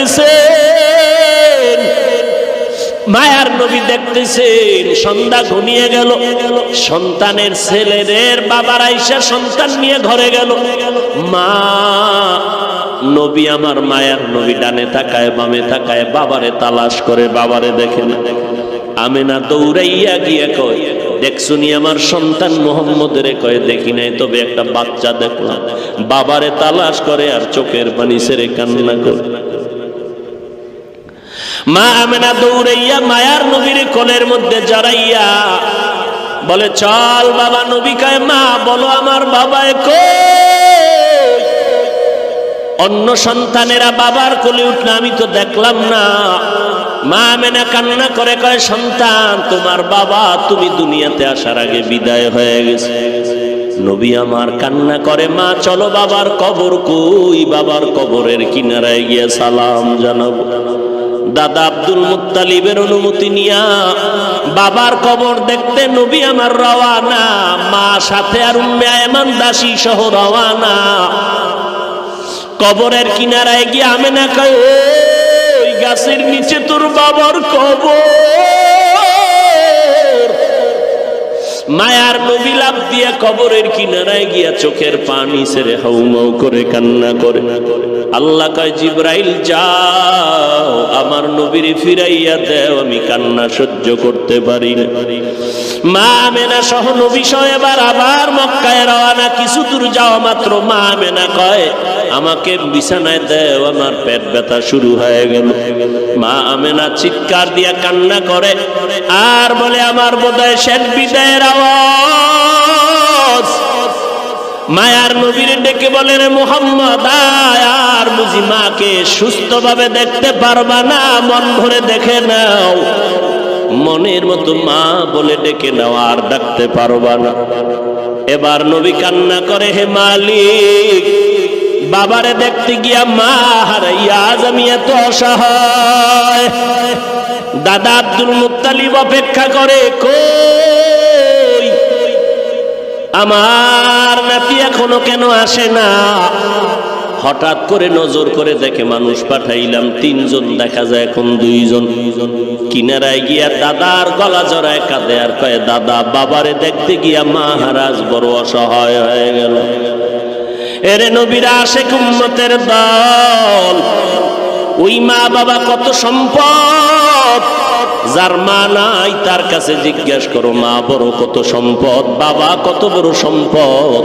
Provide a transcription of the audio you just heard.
দেখতেছেন, মায়ার নবী দেখতেছেন সন্ধ্যা ঘনিয়ে গেল, সন্তানের ছেলেদের বাবার আইসা সন্তান নিয়ে ঘরে গেল। মা নবী আমার মায়ার নবী ডানে তাকায় বামে তাকায়, বাবারে তালাশ করে, বাবারে দেখে না। আমেনা দৌড়াইয়া গিয়ে কয়, দেখছুনি আমার সন্তান মুহাম্মদের? কয়, দেখি নাই, তবে একটা বাচ্চা দেখলাম। বাবারে তালাশ করে আর চোখের পানি ছেড়ে কান্না করে। মা আমেনা দৌড়াইয়া মায়ার নবীর কোলের মধ্যে জড়াইয়া বলে, চল বাবা। নবী কয়, মা বলো আমার বাবায় কই? অন্য সন্তানেরা বাবার কোলে উঠলে আমি তো দেখলাম না। মা আমেনা কান্না করে কয়, সন্তান তোমার বাবা তুমি দুনিয়াতে আসার আগে বিদায় হয়ে গেছে। নবী আমার কান্না করে, মা চলো বাবার কবর কই? বাবার কবরের কিনারায় গিয়ে সালাম জানাবো। দাদা আব্দুল মুত্তালিবের অনুমতি নিয়া বাবার কবর দেখতে নবী আমার রওয়ানা, মা সাথে আর উম্মে আয়মান দাসী সহ রওয়ানা। কবরের কিনারায় গিয়ে আমেনা কয়, ওই গাছের নিচে তোর বাবার কবর। মায়ার নবী লাফ দিয়া কবরের কিনারায় গিয়া চোখের পানি ছেড়ে হাউমাউ করে কান্না করে। আল্লাহ কয়, জিবরাইল যাও আমার নবীর ফিরাইয়া দেও, আমি কান্না সহ্য করতে পারি না। মা আমেনা সহ নবী সহ এবার আবার মক্কায় রওনা। কিছু দূর যাওয়া মাত্র মা আমেনা কয়, আমাকে বিছানায় দেও, আমার পেট ব্যথা শুরু হয়ে গেল। মা আমেনা চিৎকার দিয়া কান্না করে আর বলে, আমার বোধহয় শেষ বিদায়ের আওয়াজ। মায়ার নবীর ডেকে বলে, রে মুহাম্মদ আর বুঝি মাকে সুস্থভাবে দেখতে পারবা না? মন ভরে দেখে নাও, মনের মতো মা বলে ডেকে নাও, আর ডাকতে পারবা না। এবার নবী কান্না করে, হে মালিক, বাবারে দেখতে গিয়া মা হারাইয়া আজ আমি এত অসহায়। দাদা আব্দুল মুত্তালিব অপেক্ষা করে, কই আমার নাতি এখনো কেন আসে না? হঠাৎ করে নজর করে দেখে মানুষ পাঠাইলাম 3 জন, দেখা যায় এখন 2 জন। কিনারায় গিয়া দাদার গলা জড়ায় কাঁদে আর কয়, দাদা বাবারে দেখতে গিয়া মা হারাজ বড় অসহায় হয়ে গেল। এরে নবীর আশিক উম্মতের দল, ওই মা বাবা কত সম্পদ, যার মা নাই তার কাছে জিজ্ঞাসা করো, মা বড় কত সম্পদ, বাবা কত বড় সম্পদ।